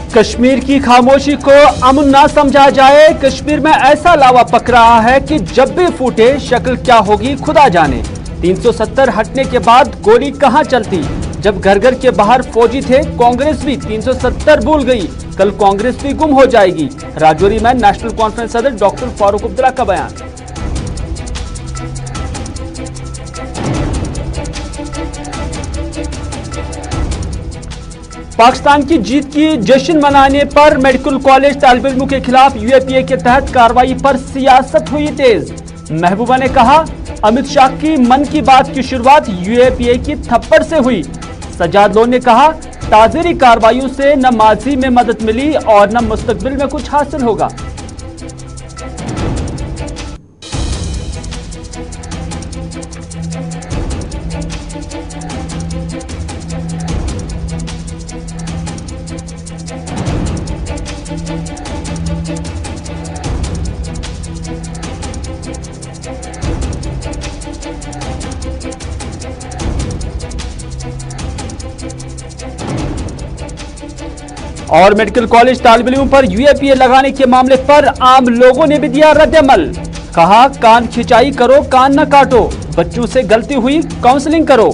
कश्मीर की खामोशी को अमन ना समझा जाए। कश्मीर में ऐसा लावा पक रहा है कि जब भी फूटे शक्ल क्या होगी खुदा जाने। 370 हटने के बाद गोली कहां चलती। जब घर घर के बाहर फौजी थे, कांग्रेस भी 370 भूल गई। कल कांग्रेस भी गुम हो जाएगी। राजौरी में नेशनल कॉन्फ्रेंस सदर डॉक्टर फारूक अब्दुल्ला का बयान। पाकिस्तान की जीत की जश्न मनाने पर मेडिकल कॉलेज तालिब इल्मों के खिलाफ यूएपीए के तहत कार्रवाई पर सियासत हुई तेज। महबूबा ने कहा, अमित शाह की मन की बात की शुरुआत यूएपीए की थप्पड़ से हुई। सजाद लोन ने कहा, ताज़ीरी कार्रवाइयों से न माजी में मदद मिली और न मुस्तकबिल में कुछ हासिल होगा। और मेडिकल कॉलेज तालिब इल्मों पर यूएपीए लगाने के मामले पर आम लोगों ने भी दिया रद्द-ए-अमल। कहा, कान खिंचाई करो, कान न काटो। बच्चों से गलती हुई, काउंसलिंग करो।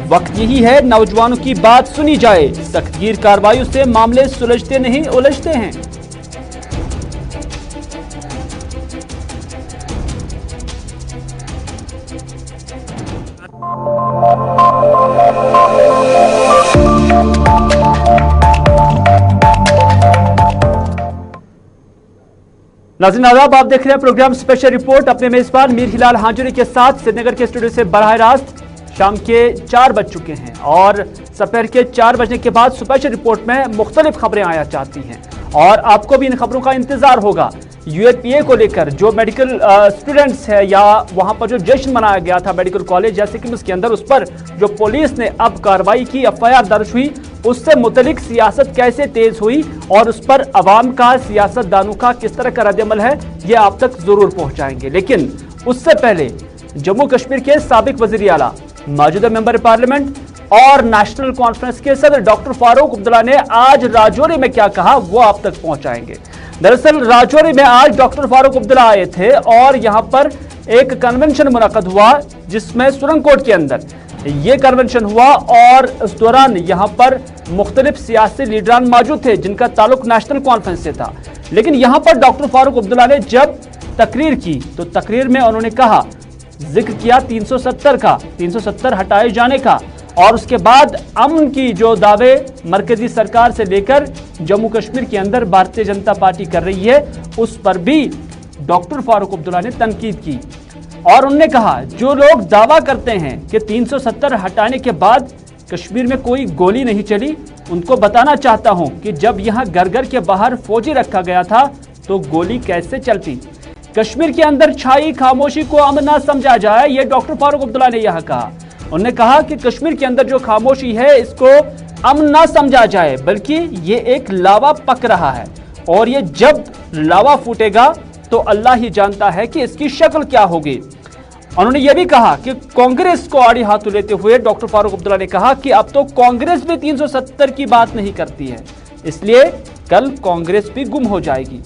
वक्त यही है नौजवानों की बात सुनी जाए। सख्तगीर कार्रवाइयों से मामले सुलझते नहीं उलझते हैं। नाज़रीन आदाब, आप देख रहे हैं प्रोग्राम स्पेशल रिपोर्ट। अपने मेजबान मीर हिलाल हांजुरी के साथ श्रीनगर के स्टूडियो से बराह रास्त। शाम के 4 बज चुके हैं और दोपहर के 4 बजने के बाद स्पेशल रिपोर्ट में मुख्तलिफ खबरें आया चाहती हैं और आपको भी इन खबरों का इंतजार होगा। यूएपीए को लेकर जो मेडिकल स्टूडेंट्स है या वहां पर जो जश्न मनाया गया था मेडिकल कॉलेज जैसे कि उसके अंदर, उस पर जो पुलिस ने अब कार्रवाई की, एफआईआर दर्ज हुई, उससे मुतलिक सियासत कैसे तेज हुई और उस पर अवाम का, सियासतदानों का किस तरह का रद्द-ए-अमल है, ये आप तक जरूर पहुंचाएंगे। लेकिन उससे पहले जम्मू कश्मीर के साबिक वजीर आला, मौजूदा मेंबर पार्लियामेंट और नेशनल कॉन्फ्रेंस के सदर डॉक्टर फारूक अब्दुल्ला ने आज राजौरी में क्या कहा, वो आप तक पहुंचाएंगे। दरअसल राजौरी में आज डॉक्टर फारूक अब्दुल्ला आए थे और यहां पर एक कन्वेंशन मुनक्कद हुआ जिसमें सुरंगकोट के अंदर ये कन्वेंशन हुआ और उस दौरान यहां पर मुख्तलिफ सियासी लीडरान मौजूद थे जिनका ताल्लुक नेशनल कॉन्फ्रेंस से था। लेकिन यहां पर डॉक्टर फारूक अब्दुल्ला ने जब तकरीर की तो तकरीर में उन्होंने कहा, जिक्र किया 370 का, 370 हटाए जाने का और उसके बाद अमन की जो दावे मरकजी सरकार से लेकर जम्मू कश्मीर के अंदर भारतीय जनता पार्टी कर रही है, उस पर भी डॉक्टर फारूक अब्दुल्ला ने तनकीद की और उन्होंने कहा, जो लोग दावा करते हैं कि 370 हटाने के बाद कश्मीर में कोई गोली नहीं चली, उनको बताना चाहता हूं कि जब यहां घर घर के बाहर फौजी रखा गया था तो गोली कैसे चलती। कश्मीर के अंदर छाई खामोशी को अमन ना समझा जाए, यह डॉक्टर फारूक अब्दुल्ला ने यह कहा। उन्होंने कहा कि कश्मीर के अंदर जो खामोशी है इसको अमन ना समझा जाए, बल्कि ये एक लावा पक रहा है और ये जब लावा फूटेगा तो अल्लाह ही जानता है कि इसकी शक्ल क्या होगी। उन्होंने यह भी कहा कि कांग्रेस को आड़ी हाथों लेते हुए डॉक्टर फारूक अब्दुल्ला ने कहा कि अब तो कांग्रेस भी 370 की बात नहीं करती है, इसलिए कल कांग्रेस भी गुम हो जाएगी।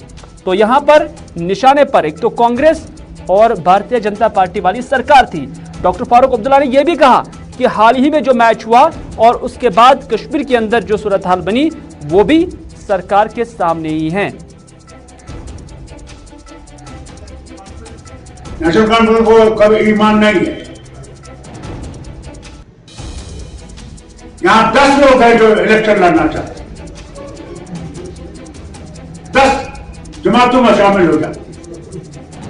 तो यहां पर निशाने पर एक तो कांग्रेस और भारतीय जनता पार्टी वाली सरकार थी। डॉक्टर फारूक अब्दुल्ला ने यह भी कहा कि हाल ही में जो मैच हुआ और उसके बाद कश्मीर के अंदर जो सूरत हाल बनी वो भी सरकार के सामने ही है। नेशनल कॉन्फ्रेंस को कभी ईमान नहीं है। यहां 10 लोग हैं जो इलेक्शन लड़ना चाहते हैं, 10 जमातों में शामिल हो जाते।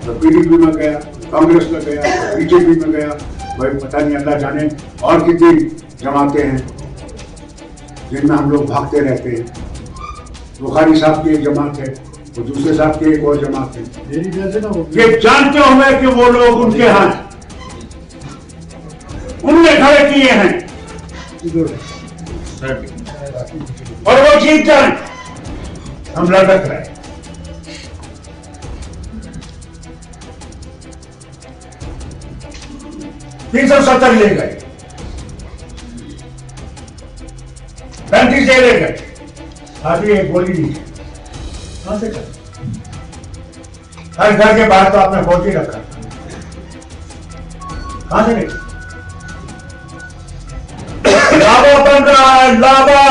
तो पीडीपी में गया, कांग्रेस में गया, बीजेपी में गया, भाई पता नहीं अल्लाह जाने और कितनी जमातें हैं जिनमें हम लोग भागते रहते हैं। बुखारी साहब की एक जमात है, वो दूसरे साहब की एक और जमात है। ये जानते हुए कि वो लोग उनके हाथ उनने खड़े किए हैं और वो जीत जाए, हम लड़क रहे। तीन 370 ले गए, 35 ले गए, अभी एक गोली नीचे कहां से कर? हर घर के बाहर तो आपने फौजी रखा, कहां से नहीं? लावा बन रहा है, लावा।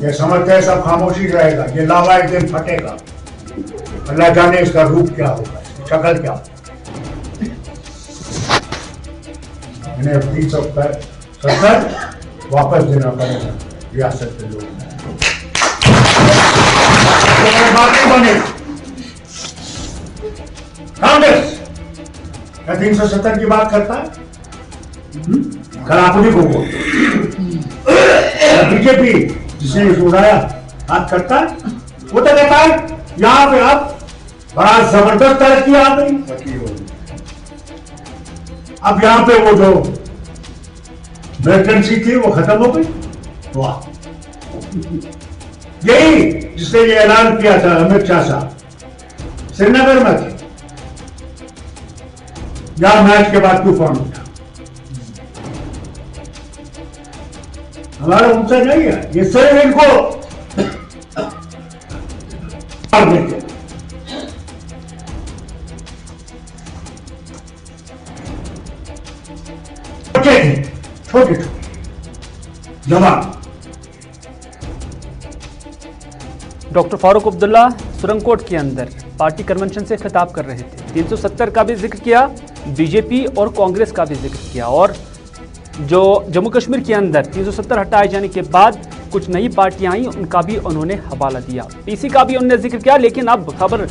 ये समझते हैं सब खामोशी रहेगा, ये लावा एक दिन फटेगा। अल्लाह जाने इसका रूप क्या होगा, शक्ल क्या होगा। इन्हें 370 वापस देना पड़ेगा रियासत के लोग। बात नहीं बने कांग्रेस 370 की बात करता है, खराबुरी को बीजेपी जिसने उड़ाया बात करता है, वो तो कहता है यहां पे आप बड़ा जबरदस्त तरक्की आ गई। अब यहां पे वो जो वैकेंसी थी वो खत्म हो गई। वाह, यही जिसने ये ऐलान किया था अमित शाह साहब श्रीनगर में थे, यहां मैच के बाद तूफान उठा। हमारा उनसे नहीं है, ये सिर्फ इनको छोटे जवान। डॉक्टर फारूक अब्दुल्ला सुरंगकोट के अंदर पार्टी कन्वेंशन से खिताब कर रहे थे। 370 का भी जिक्र किया, बीजेपी और कांग्रेस का भी जिक्र किया, और जो जम्मू कश्मीर के अंदर 370 हटाए जाने के बाद कुछ नई पार्टियां आई, उनका भी उन्होंने हवाला दिया। पीसी का भी उन्होंने जिक्र किया। लेकिन अब खबर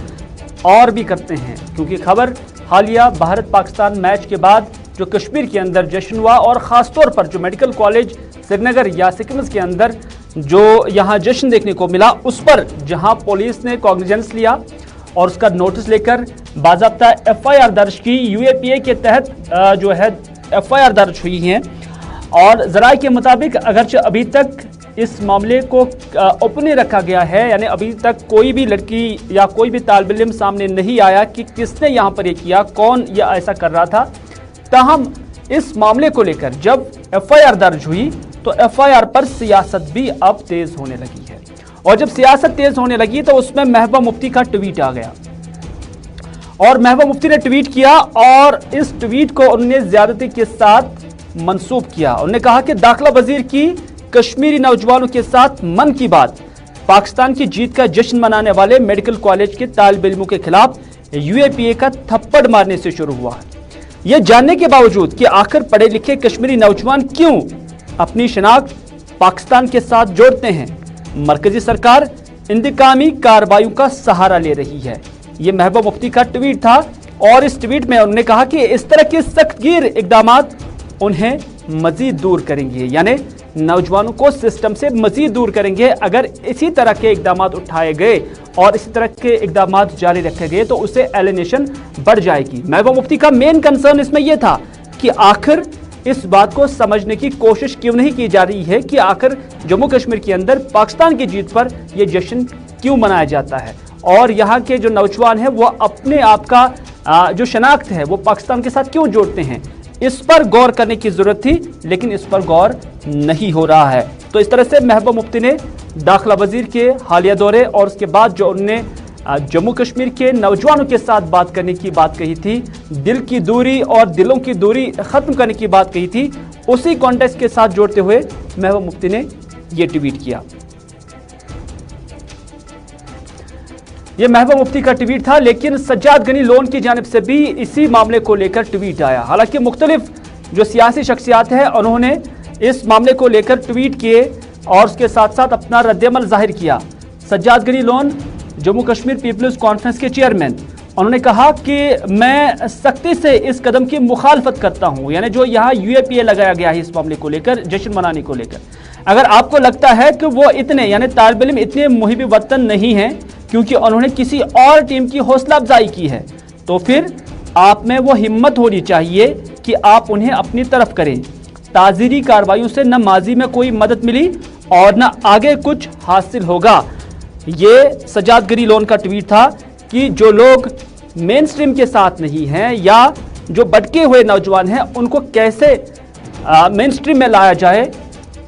और भी करते हैं, क्योंकि खबर हालिया भारत पाकिस्तान मैच के बाद जो कश्मीर के अंदर जश्न हुआ, और ख़ासतौर पर जो मेडिकल कॉलेज श्रीनगर या सिकम्स के अंदर जो यहाँ जश्न देखने को मिला, उस पर जहाँ पुलिस ने कॉग्निजेंस लिया और उसका नोटिस लेकर बाज़ाब्ता FIR दर्ज की। UAPA के तहत जो है FIR दर्ज हुई हैं, और ज़राए के मुताबिक अगरचे अभी तक इस मामले को ओपन रखा गया है, यानी अभी तक कोई भी लड़की या कोई भी तालिब इल्म सामने नहीं आया कि किसने यहाँ पर ये किया, कौन यह ऐसा कर रहा था। ताहम इस मामले को लेकर जब FIR दर्ज हुई तो FIR पर सियासत भी अब तेज होने लगी है, और जब सियासत तेज होने लगी तो उसमें महबूबा मुफ्ती का ट्वीट आ गया, और महबूबा मुफ्ती ने ट्वीट किया, और इस ट्वीट को उन्होंने ज्यादती के साथ मंसूब किया। उन्होंने कहा कि दाखिला वजीर की कश्मीरी नौजवानों के साथ मन की बात पाकिस्तान की जीत का जश्न मनाने वाले मेडिकल कॉलेज के तालिब इल्मों के खिलाफ UAPA का थप्पड़ मारने से शुरू हुआ है। यह जानने के बावजूद कि आखिर पढ़े लिखे कश्मीरी नौजवान क्यों अपनी शनाख्त पाकिस्तान के साथ जोड़ते हैं, मरकजी सरकार इंतकामी कार्रवाइयों का सहारा ले रही है। यह महबूबा मुफ्ती का ट्वीट था, और इस ट्वीट में उन्होंने कहा कि इस तरह के सख्तगीर इकदामात उन्हें मजीद दूर करेंगे, यानी नौजवानों को सिस्टम से मजीद दूर करेंगे। अगर इसी तरह के इकदामात उठाए गए और इसी तरह के इकदामात जारी रखे गए तो उससे एलिनेशन बढ़ जाएगी। महबूबा मुफ्ती का मेन कंसर्न इसमें यह था कि आखिर इस बात को समझने की कोशिश क्यों नहीं की जा रही है कि आखिर जम्मू कश्मीर के अंदर पाकिस्तान की जीत पर यह जश्न क्यों मनाया जाता है, और यहाँ के जो नौजवान हैं वो अपने आप का जो शनाख्त है वो पाकिस्तान के साथ क्यों जोड़ते हैं। इस पर गौर करने की जरूरत थी, लेकिन इस पर गौर नहीं हो रहा है। तो इस तरह से महबूबा मुफ्ती ने दाखिला वजीर के हालिया दौरे और उसके बाद जो उन्होंने जम्मू कश्मीर के नौजवानों के साथ बात करने की बात कही थी, दिल की दूरी और दिलों की दूरी खत्म करने की बात कही थी, उसी कॉन्टेक्स्ट के साथ जोड़ते हुए महबूबा मुफ्ती ने यह ट्वीट किया। यह महबूबा मुफ्ती का ट्वीट था, लेकिन सज्जाद गनी लोन की जानिब से भी इसी मामले को लेकर ट्वीट आया। हालांकि मुख्तलिफ जो सियासी शख्सियात हैं उन्होंने इस मामले को लेकर ट्वीट किए और उसके साथ साथ अपना रद्दअमल जाहिर किया। सज्जाद गनी लोन जम्मू कश्मीर पीपल्स कॉन्फ्रेंस के चेयरमैन, उन्होंने कहा कि मैं सख्ती से इस कदम की मुखालफत करता हूं, यानी जो यहाँ UAPA लगाया गया है इस मामले को लेकर, जश्न मनाने को लेकर। अगर आपको लगता है कि वो इतने यानी तालिब इल्म इतने मुहिब वतन नहीं हैं क्योंकि उन्होंने किसी और टीम की हौसला अफजाई की है, तो फिर आप में वो हिम्मत होनी चाहिए कि आप उन्हें अपनी तरफ करें। ताज़ीरी कार्रवाइयों से न माजी में कोई मदद मिली और न आगे कुछ हासिल होगा। ये सज्जाद गनी लोन का ट्वीट था कि जो लोग मेन स्ट्रीम के साथ नहीं हैं या जो भटके हुए नौजवान हैं उनको कैसे मेन स्ट्रीम में लाया जाए,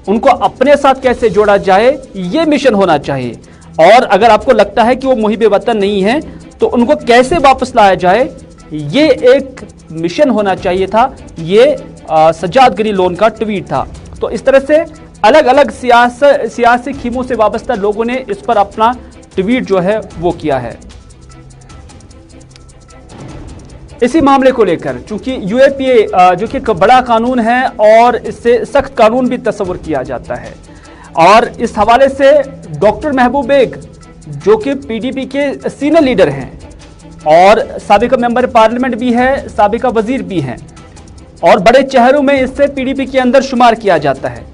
उनको अपने साथ कैसे जोड़ा जाए, ये मिशन होना चाहिए। और अगर आपको लगता है कि वो मुहिब वतन नहीं है तो उनको कैसे वापस लाया जाए, ये एक मिशन होना चाहिए था। ये सज्जाद गनी लोन का ट्वीट था। तो इस तरह से अलग अलग सियासी खीमों से वाबस्ता लोगों ने इस पर अपना ट्वीट जो है वो किया है। इसी मामले को लेकर चूंकि यूएपीए जो कि एक बड़ा कानून है और इससे सख्त कानून भी तस्वर किया जाता है, और इस हवाले से डॉक्टर महबूब बेग जो कि पीडीपी के सीनियर लीडर हैं और साबिका मेंबर पार्लियामेंट भी है, साबिका वजीर भी हैं और बड़े चेहरों में इससे पीडीपी के अंदर शुमार किया जाता है,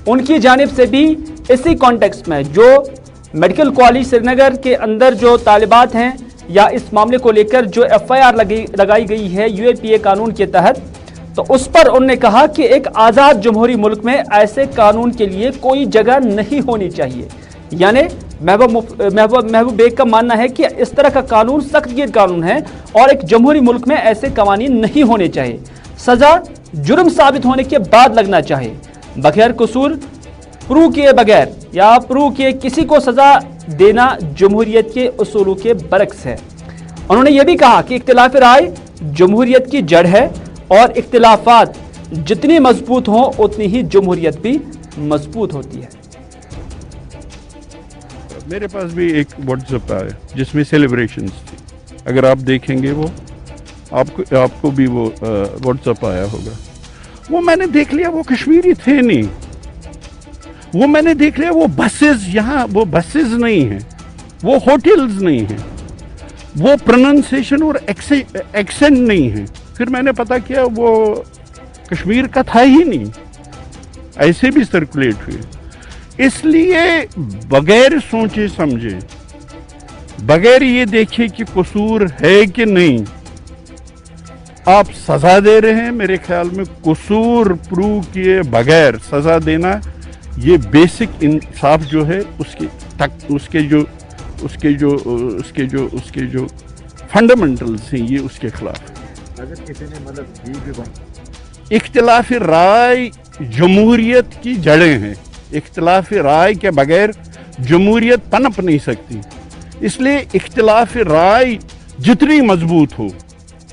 उनकी जानिब से भी इसी कॉन्टेक्स्ट में जो मेडिकल कॉलेज श्रीनगर के अंदर जो तालिबात हैं या इस मामले को लेकर जो एफआईआर लगाई गई है यूएपीए कानून के तहत, तो उस पर उन्होंने कहा कि एक आज़ाद जमहूरी मुल्क में ऐसे कानून के लिए कोई जगह नहीं होनी चाहिए। यानी महबूब बेग का मानना है कि इस तरह का कानून सख्तगीर कानून है और एक जमहूरी मुल्क में ऐसे कवानीन नहीं होने चाहिए। सजा जुर्म साबित होने के बाद लगना चाहिए, बगैर कसूर प्रूव किए बगैर या प्रूव किए किसी को सजा देना जमहूरियत के उसूलों के बरक्स है। उन्होंने यह भी कहा कि इख्तिलाफ राय जमहूरियत की जड़ है और इख्तिलाफात जितनी मजबूत हों उतनी ही जमहूरियत भी मजबूत होती है। मेरे पास भी एक व्हाट्सएप आया जिसमें सेलिब्रेशंस थी, अगर आप देखेंगे वो आपको भी वो व्हाट्सएप आया होगा। वो मैंने देख लिया वो कश्मीरी थे नहीं, वो मैंने देख लिया वो बसेस, यहाँ वो बसेस नहीं हैं, वो होटल्स नहीं हैं, वो प्रोनाउंसिएशन और एक्सेंट नहीं है। फिर मैंने पता किया वो कश्मीर का था ही नहीं, ऐसे भी सर्कुलेट हुए। इसलिए बगैर सोचे समझे, बगैर ये देखे कि कसूर है कि नहीं, आप सजा दे रहे हैं। मेरे ख्याल में कसूर प्रूव किए बगैर सजा देना, ये बेसिक इंसाफ जो है उसके जो फंडामेंटल्स हैं, ये उसके खिलाफ है। अगर किसी ने मतलब भी इख्तिलाफ राय जमहूरियत की जड़ें हैं, इख्तिलाफ राय के बगैर जमहूरियत पनप नहीं सकती। इसलिए इख्तिलाफ राय जितनी मजबूत हो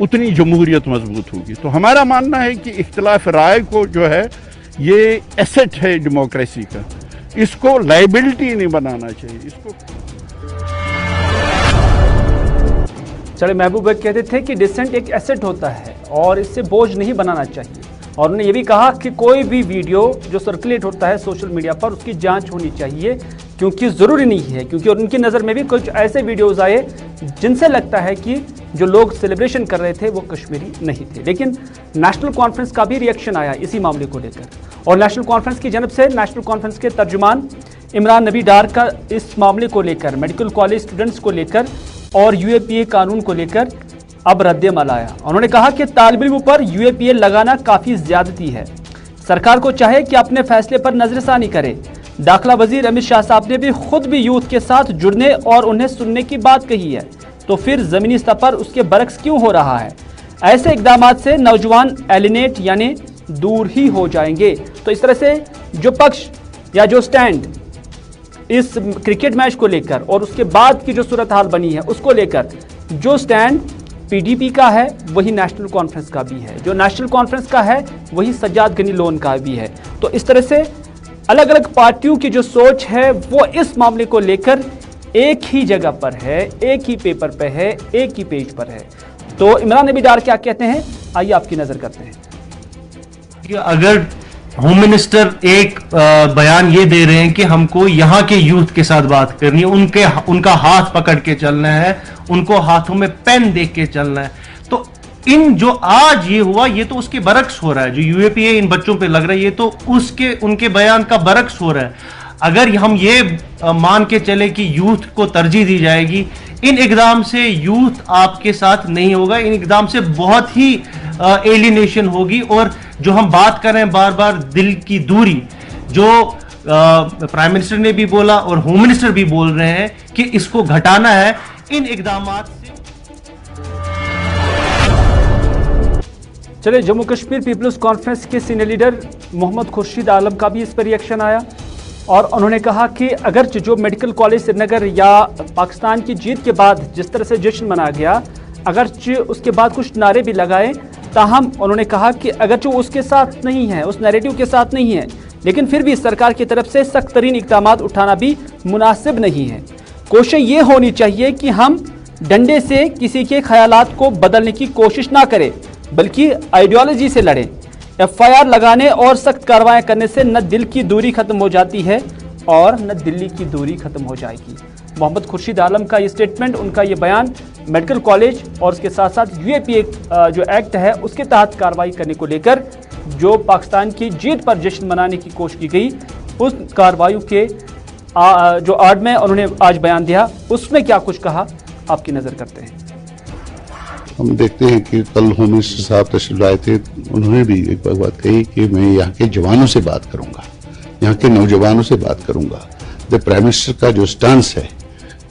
उतनी जमहूरियत मजबूत होगी। तो हमारा मानना है कि इख्तिलाफ राय को जो है ये एसेट है डेमोक्रेसी का, इसको लायबिलिटी नहीं बनाना चाहिए। इसको चले महबूब कहते थे कि डिसेंट एक एसेट होता है और इससे बोझ नहीं बनाना चाहिए। और उन्होंने ये भी कहा कि कोई भी वीडियो जो सर्कुलेट होता है सोशल मीडिया पर उसकी जांच होनी चाहिए, क्योंकि ज़रूरी नहीं है, क्योंकि उनकी नज़र में भी कुछ ऐसे वीडियोज़ आए जिनसे लगता है कि जो लोग सेलिब्रेशन कर रहे थे वो कश्मीरी नहीं थे। लेकिन नेशनल कॉन्फ्रेंस का भी रिएक्शन आया इसी मामले को लेकर, और नेशनल कॉन्फ्रेंस की जानब से नेशनल कॉन्फ्रेंस के तर्जुमान इमरान नबी डार का इस मामले को लेकर, मेडिकल कॉलेज स्टूडेंट्स को लेकर और यूएपीए कानून को लेकर अब रद्द-ए-अमल आया। उन्होंने कहा कि तालिब इल्म पर यूएपीए लगाना काफ़ी ज़्यादती है, सरकार को चाहे कि अपने फैसले पर नजरसानी करे। दाखिला वजीर अमित शाह साहब ने भी खुद भी यूथ के साथ जुड़ने और उन्हें सुनने की बात कही है, तो फिर ज़मीनी स्तर पर उसके बरक्स क्यों हो रहा है? ऐसे इकदाम से नौजवान एलिनेट यानी दूर ही हो जाएंगे। तो इस तरह से जो पक्ष या जो स्टैंड इस क्रिकेट मैच को लेकर और उसके बाद की जो सूरत हाल बनी है उसको लेकर जो स्टैंड पीडीपी का है वही नेशनल कॉन्फ्रेंस का भी है, जो नेशनल कॉन्फ्रेंस का है वही सज्जाद गनी लोन का भी है। तो इस तरह से अलग अलग पार्टियों की जो सोच है वो इस मामले को लेकर एक ही जगह पर है, एक ही पेपर पे है, एक ही पेज पर है। तो इमरान नबी डार क्या कहते हैं, आइए आपकी नजर करते हैं। कि अगर होम मिनिस्टर एक बयान ये दे रहे हैं कि हमको यहाँ के यूथ के साथ बात करनी है, उनका हाथ पकड़ के चलना है, उनको हाथों में पेन देख के चलना है, तो इन जो आज ये हुआ ये तो उसके बरक्स हो रहा है। जो यूएपीए इन बच्चों पे लग रहा है ये तो उनके बयान का बरक्स हो रहा है। अगर हम ये मान के चले कि यूथ को तरजीह दी जाएगी, इन इकदाम से यूथ आपके साथ नहीं होगा, इन इकदाम से बहुत ही एलिनेशन होगी। और जो हम बात कर रहे हैं बार बार दिल की दूरी, जो प्राइम मिनिस्टर ने भी बोला और होम मिनिस्टर भी बोल रहे हैं कि इसको घटाना है इन इकदामात से। चलिए, जम्मू कश्मीर पीपल्स कॉन्फ्रेंस के सीनियर लीडर मोहम्मद खुर्शीद आलम का भी इस पर रिएक्शन आया और उन्होंने कहा कि अगर जो मेडिकल कॉलेज श्रीनगर या पाकिस्तान की जीत के बाद जिस तरह से जश्न मनाया गया, अगर उसके बाद कुछ नारे भी लगाए, ताहम उन्होंने कहा कि अगर जो उसके साथ नहीं है, उस नैरेटिव के साथ नहीं है, लेकिन फिर भी सरकार की तरफ से सख्त तरीन इक़दामात उठाना भी मुनासिब नहीं है। कोशिश ये होनी चाहिए कि हम डंडे से किसी के ख्यालात को बदलने की कोशिश ना करें, बल्कि आइडियोलॉजी से लड़ें। FIR लगाने और सख्त कार्रवाई करने से न दिल की दूरी खत्म हो जाती है और न दिल्ली की दूरी खत्म हो जाएगी। मोहम्मद खुर्शीद आलम का ये स्टेटमेंट, उनका ये बयान मेडिकल कॉलेज और उसके साथ साथ UAPA जो एक्ट है उसके तहत कार्रवाई करने को लेकर जो पाकिस्तान की जीत पर जश्न मनाने की कोशिश की गई, उस कार्रवाई के जो आड़ में उन्होंने आज बयान दिया, उसमें क्या कुछ कहा, आपकी नज़र करते हैं। हम देखते हैं कि कल होम मिनिस्टर साहब तशरीफ लाए थे, उन्होंने भी एक बात कही कि मैं यहाँ के जवानों से बात करूंगा, यहाँ के नौजवानों से बात करूंगा। द प्राइम मिनिस्टर का जो स्टांस है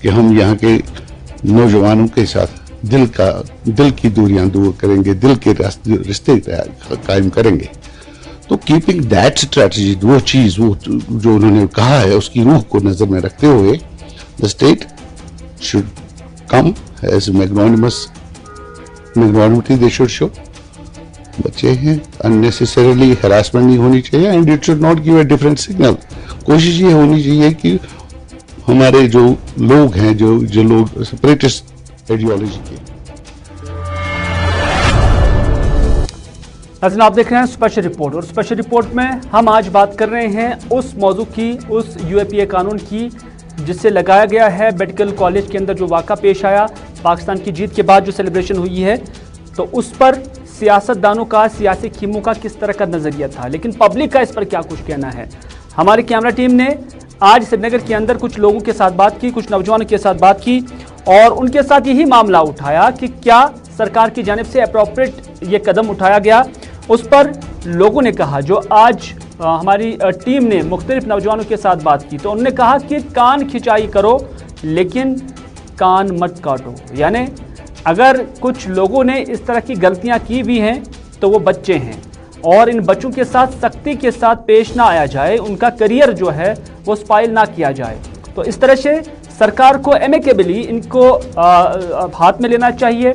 कि हम यहाँ के नौजवानों के साथ दिल की दूरियां दूर करेंगे, दिल के रिश्ते कायम करेंगे, तो कीपिंग दैट स्ट्रेटजी, वो चीज वो जो उन्होंने कहा है उसकी रूह को नजर में रखते हुए the state should come as magnanimity they should show. बच्चे हैं, अननेसेसरीली हरासमेंट नहीं होनी चाहिए and it should not give a different signal. कोशिश ये होनी चाहिए कि हमारे जो लोग हैं, जो लोग सेपरेटिस्ट आइडियोलॉजी के। नाज़रीन, आप देख रहे हैं स्पेशल रिपोर्ट और स्पेशल रिपोर्ट में हम आज बात कर रहे हैं उस मौजू की, उस UAPA कानून की जिससे लगाया गया है मेडिकल कॉलेज के अंदर जो वाक़ा पेश आया पाकिस्तान की जीत के बाद जो सेलिब्रेशन हुई है, तो उस पर सियासतदानों का, सियासी खीमों का किस तरह का नज़रिया था, लेकिन पब्लिक का इस पर क्या कुछ कहना है। हमारी कैमरा टीम ने आज श्रीनगर के अंदर कुछ लोगों के साथ बात की, कुछ नौजवानों के साथ बात की और उनके साथ यही मामला उठाया कि क्या सरकार की जानिब से अप्रोप्रिएट ये कदम उठाया गया। उस पर लोगों ने कहा, जो आज हमारी टीम ने मुख्तलिफ नौजवानों के साथ बात की, तो उन्होंने कहा कि कान खिंचाई करो लेकिन कान मत काटो। यानी अगर कुछ लोगों ने इस तरह की गलतियां की भी हैं तो वो बच्चे हैं और इन बच्चों के साथ सख्ती के साथ पेश ना आया जाए, उनका करियर जो है वो स्पाइल ना किया जाए। तो इस तरह से सरकार को एमिकेबली इनको हाथ में लेना चाहिए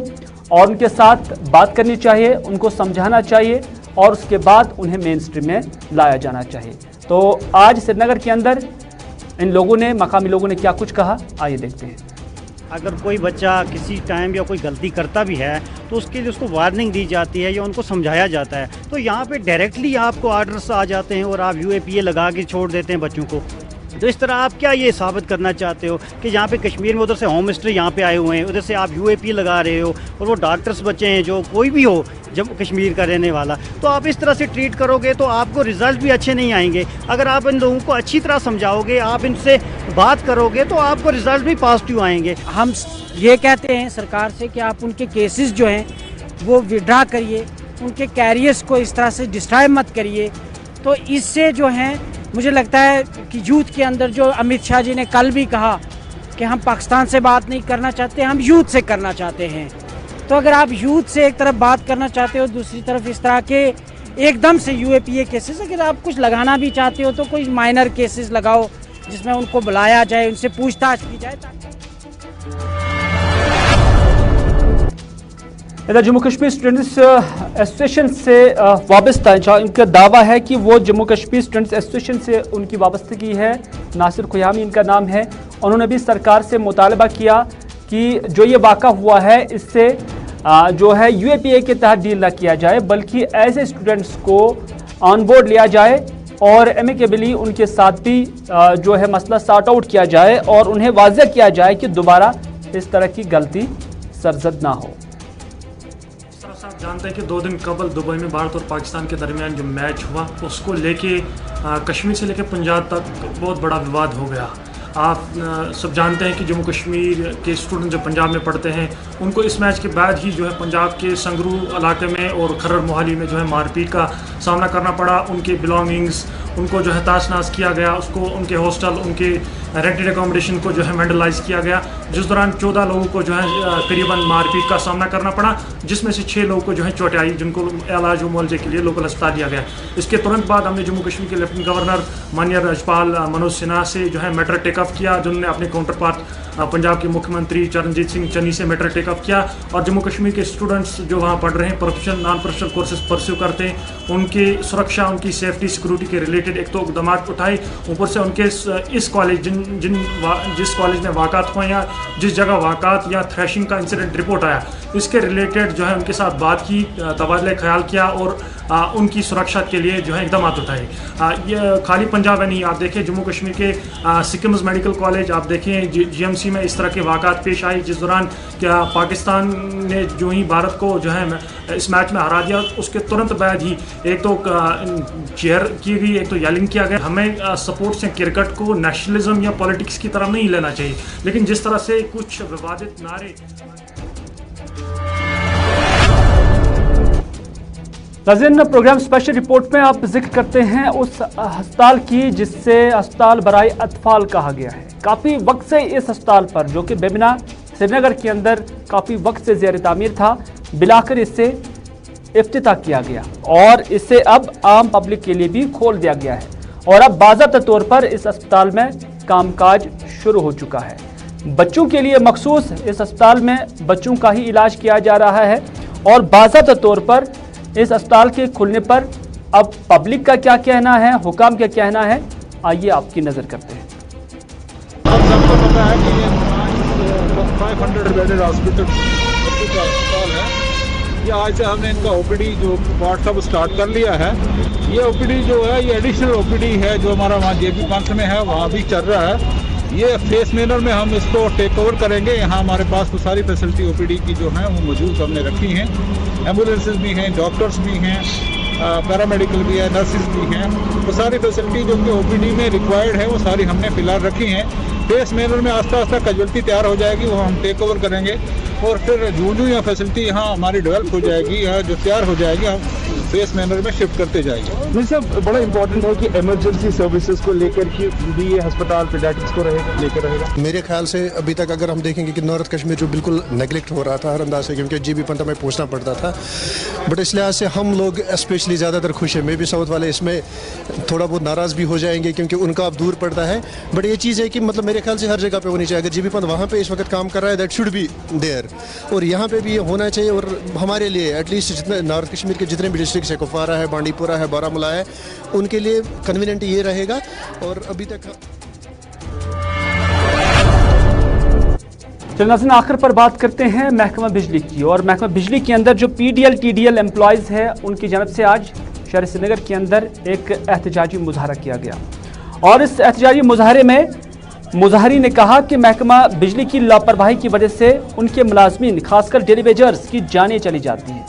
और उनके साथ बात करनी चाहिए, उनको समझाना चाहिए और उसके बाद उन्हें मेन स्ट्रीम में लाया जाना चाहिए। तो आज श्रीनगर के अंदर इन लोगों ने, मकामी लोगों ने क्या कुछ कहा, आइए देखते हैं। अगर कोई बच्चा किसी टाइम या कोई गलती करता भी है तो उसके लिए उसको वार्निंग दी जाती है या उनको समझाया जाता है। तो यहाँ पे डायरेक्टली आपको आर्डर्स आ जाते हैं और आप UAPA लगा के छोड़ देते हैं बच्चों को। तो इस तरह आप क्या ये साबित करना चाहते हो कि यहाँ पे कश्मीर में उधर से होम मिनिस्टर यहाँ पे आए हुए हैं, उधर से आप UAPA लगा रहे हो और वो डॉक्टर्स बच्चे हैं, जो कोई भी हो जम्मू कश्मीर का रहने वाला, तो आप इस तरह से ट्रीट करोगे तो आपको रिजल्ट भी अच्छे नहीं आएंगे। अगर आप इन लोगों को अच्छी तरह समझाओगे, आप इनसे बात करोगे तो आपको रिजल्ट भी पॉजिटिव आएंगे। हम ये कहते हैं सरकार से कि आप उनके केसेस जो हैं वो विड्रा करिए, उनके कैरियर्स को इस तरह से डिस्ट्रॉय मत करिए। तो इससे जो है मुझे लगता है कि यूथ के अंदर, जो अमित शाह जी ने कल भी कहा कि हम पाकिस्तान से बात नहीं करना चाहते, हम यूथ से करना चाहते हैं। तो अगर आप यूथ से एक तरफ बात करना चाहते हो, दूसरी तरफ इस तरह के एकदम से UAPA केसेस, अगर आप कुछ लगाना भी चाहते हो तो कोई माइनर केसेस लगाओ जिसमें उनको बुलाया जाए, उनसे पूछताछ की जाए। इधर जम्मू कश्मीर स्टूडेंट्स एसोसिएशन से वाबस्ता है, इनका दावा है कि वो जम्मू कश्मीर स्टूडेंट्स एसोसिएशन से उनकी वाबस्तगी है। नासिर खुयामी इनका नाम है। उन्होंने भी सरकार से मुतालबा किया कि जो ये वाक़ा हुआ है इससे जो है UAPA के तहत डील ना किया जाए, बल्कि ऐसे स्टूडेंट्स को ऑन बोर्ड लिया जाए और एमिकेबली उनके साथ भी जो है मसला सॉर्ट आउट किया जाए और उन्हें वाज़ेह किया जाए कि दोबारा इस तरह की गलती सरजद ना हो। आप जानते हैं कि 2 दिन कबल दुबई में भारत और पाकिस्तान के दरमियान जो मैच हुआ उसको लेके कश्मीर से लेकर पंजाब तक बहुत बड़ा विवाद हो गया। आप सब जानते हैं कि जम्मू कश्मीर के स्टूडेंट जो पंजाब में पढ़ते हैं उनको इस मैच के बाद ही जो है पंजाब के संगरू इलाके में और खरर मोहाली में जो है मारपीट का सामना करना पड़ा। उनके बिलोंगिंग्स उनको जो है ताश-नाश किया गया, उसको उनके हॉस्टल, उनके रेंटेड एकोमोडेशन को जो है वेंडलाइज किया गया, जिस दौरान 14 लोगों को जो है करीबन मारपीट का सामना करना पड़ा, जिसमें से 6 लोगों को जो है चोटें आई, जिनको इलाज व मुआवजे के लिए लोकल अस्पताल दिया गया। इसके तुरंत बाद हमने जम्मू कश्मीर के लेफ्टिनेंट गवर्नर माननीय राज्यपाल मनोज सिन्हा से जो है मैटर टेक ऑफ किया, जिन्होंने अपने काउंटर पार्ट पंजाब के मुख्यमंत्री चरणजीत सिंह चन्नी से मैटर टेक ऑफ किया। और जम्मू कश्मीर के स्टूडेंट्स जो वहाँ पढ़ रहे हैं, professional non professional courses pursue करते हैं, उनकी सुरक्षा, उनकी सेफ्टी सिक्योरिटी के रिलेटेड एक तो इकदाम उठाए, ऊपर से उनके इस कॉलेज जिस कॉलेज में वाक़ात हुए या जिस जगह वाक़ात या थ्रैशिंग का इंसिडेंट रिपोर्ट आया, इसके रिलेटेड जो है उनके साथ बात की, तबादला ख्याल किया और उनकी सुरक्षा के लिए जो है इकदाम उठाए। ये खाली पंजाब है नहीं, आप देखें जम्मू कश्मीर के सिक्किम्स मेडिकल कॉलेज, आप देखें GMC में इस तरह के वाक़ात पेश आई, जिस दौरान क्या पाकिस्तान ने जो ही भारत को जो है इस मैच में हरा दिया, उसके तुरंत बाद ही एक तो चेयर की गई, एक तो येलिंग किया गया। हमें सपोर्ट्स या क्रिकेट को नेशनलिज्म या पॉलिटिक्स की तरफ नहीं लेना चाहिए, लेकिन जिस तरह से कुछ विवादित नारे। नाज़रीन, प्रोग्राम स्पेशल रिपोर्ट में आप जिक्र करते हैं उस अस्पताल की जिससे अस्पताल बराए अतफाल कहा गया है। काफ़ी वक्त से इस अस्पताल पर, जो कि बेमिना श्रीनगर के अंदर काफ़ी वक्त से ज़ेर तामीर था, बिलाकर इससे इफ्तिताह किया गया और इसे अब आम पब्लिक के लिए भी खोल दिया गया है और अब बाज़ाब्ता तौर पर इस अस्पताल में कामकाज शुरू हो चुका है। बच्चों के लिए मखसूस इस अस्पताल में बच्चों का ही इलाज किया जा रहा है और बाज़ाब्ता तौर पर इस अस्पताल के खुलने पर अब पब्लिक का क्या कहना है, हुकाम का कहना है, आइए आपकी नज़र करते हैं। अब सबको पता है कि ये 500 बेडेड हॉस्पिटल अस्पताल है। ये आज से हमने इनका OPD जो पार्ट था वो स्टार्ट कर लिया है। ये OPD जो है ये एडिशनल OPD है जो हमारा वहाँ JP पंथ में है, वहाँ भी चल रहा है। ये फेस मैनर में हम इसको टेक ओवर करेंगे। यहाँ हमारे पास तो सारी फैसिलिटी OPD की जो है वो मौजूद हमने रखी हैं। एम्बुलेंसेज भी हैं, डॉक्टर्स भी हैं, पैरामेडिकल भी है, नर्सिस भी हैं। वो सारी फैसिलिटी जो कि OPD में रिक्वायर्ड है वो सारी हमने फिलहाल रखी हैं। फेस मैनर में आस्ता आस्ता कैजुअलिटी तैयार हो जाएगी, वो हम टेक ओवर करेंगे और फिर जो या फैसिलिटी यहाँ हमारी डेवलप हो जाएगी या जो तैयार हो जाएगी हम फेस मैनर में शिफ्ट करते जाएंगे। नहीं सर, बड़ा इंपॉर्टेंट है कि इमरजेंसी सर्विसेज को लेकर के भी ये अस्पताल पीडियाट्रिक्स को लेकर रहेगा। मेरे ख्याल से अभी तक अगर हम देखेंगे कि नॉर्थ कश्मीर जो बिल्कुल नेगलेक्ट हो रहा था हर अंदाज से, क्योंकि JP पंथ में पहुंचना पड़ता था, बट इस लिहाज से हम लोग स्पेशली ज़्यादातर खुश हैं। मे भी साउथ वाले इसमें थोड़ा बहुत नाराज़ भी हो जाएंगे क्योंकि उनका अब दूर पड़ता है, बट ये चीज़ है कि मतलब मेरे ख्याल से हर जगह पे होनी चाहिए। अगर JP पंथ वहाँ पे इस वक्त काम कर रहा है, दैट शुड बी देयर, और यहाँ पे भी ये होना चाहिए। और हमारे लिए एटलीस्ट जितने नॉर्थ कश्मीर के जितने भी डिस्ट्रिक्ट है, कुपवारा है, बांडीपुरा है, बारामूला है, उनके लिए कन्वीनियंट ये रहेगा। और अभी तक नाज़रीन, आखिर पर बात करते हैं महकमा बिजली की। और महकमा बिजली के अंदर जो PDL TDL एम्प्लॉयज़ है, उनकी जानब से आज शहर श्रीनगर के अंदर एक एहतजाजी मुजाहरा किया गया और इस एहतजाजी मुजाहरे में मुजाहरी ने कहा कि महकमा बिजली की लापरवाही की वजह से उनके मुलाजमीन, खासकर डेली वेजर्स की जानें चली जाती हैं।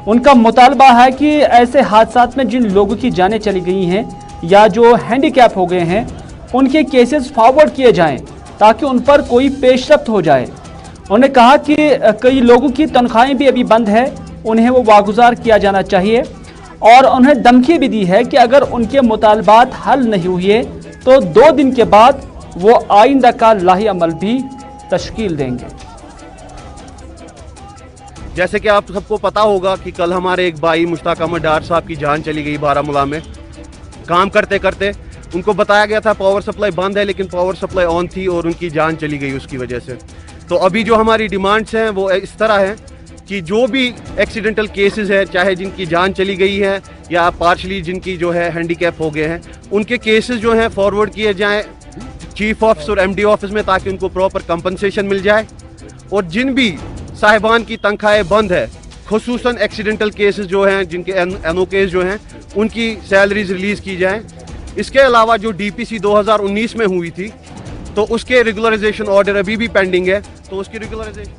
उनका मुतालबा है कि ऐसे हादसात में जिन लोगों की जानें चली गई हैं या जो हैंडीकैप हो गए हैं, उनके केसेस फॉरवर्ड किए जाएं ताकि उन पर कोई पेशरफ्त हो जाए। उन्होंने कहा कि कई लोगों की तनख्वाहें भी अभी बंद है, उन्हें वो वागुजार किया जाना चाहिए और उन्हें धमकी भी दी है कि अगर उनके मुतालबात हल नहीं हुए तो 2 दिन के बाद वो आइंदा का लाही अमल भी तश्कील देंगे। जैसे कि आप सबको पता होगा कि कल हमारे एक भाई मुश्ताक अहमद डार साहब की जान चली गई बारामूला में काम करते करते। उनको बताया गया था पावर सप्लाई बंद है, लेकिन पावर सप्लाई ऑन थी और उनकी जान चली गई उसकी वजह से। तो अभी जो हमारी डिमांड्स हैं वो इस तरह है कि जो भी एक्सीडेंटल केसेस हैं, चाहे जिनकी जान चली गई है या पार्शली जिनकी जो है हैंडीकैप हो गए हैं, उनके केसेस जो हैं फॉरवर्ड किए जाएं चीफ ऑफिस और MD ऑफिस में ताकि उनको प्रॉपर कंपनसेशन मिल जाए। और जिन भी साहिबान की तनख्वाहें बंद है, खुसूसन एक्सीडेंटल केसेस जो हैं, जिनके NOKs जो हैं, उनकी सैलरीज रिलीज़ की जाएं। इसके अलावा जो DPC 2019 में हुई थी तो उसके रेगुलराइजेशन ऑर्डर अभी भी पेंडिंग है, तो उसकी रेगुलराइजेशन।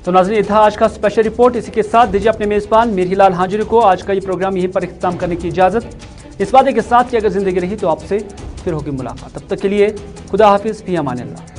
तो नाज़रीन, था आज का स्पेशल रिपोर्ट। इसी के साथ दीजिए अपने मेज़बान मीर हिलाल हाजिरी को आज का ये प्रोग्राम यहीं पर इख्तिताम करने की इजाज़त, इस वादे के साथ कि अगर ज़िंदगी रही तो आपसे फिर होगी मुलाकात। तब तक के लिए खुदा हाफिज़, फी अमान अल्लाह।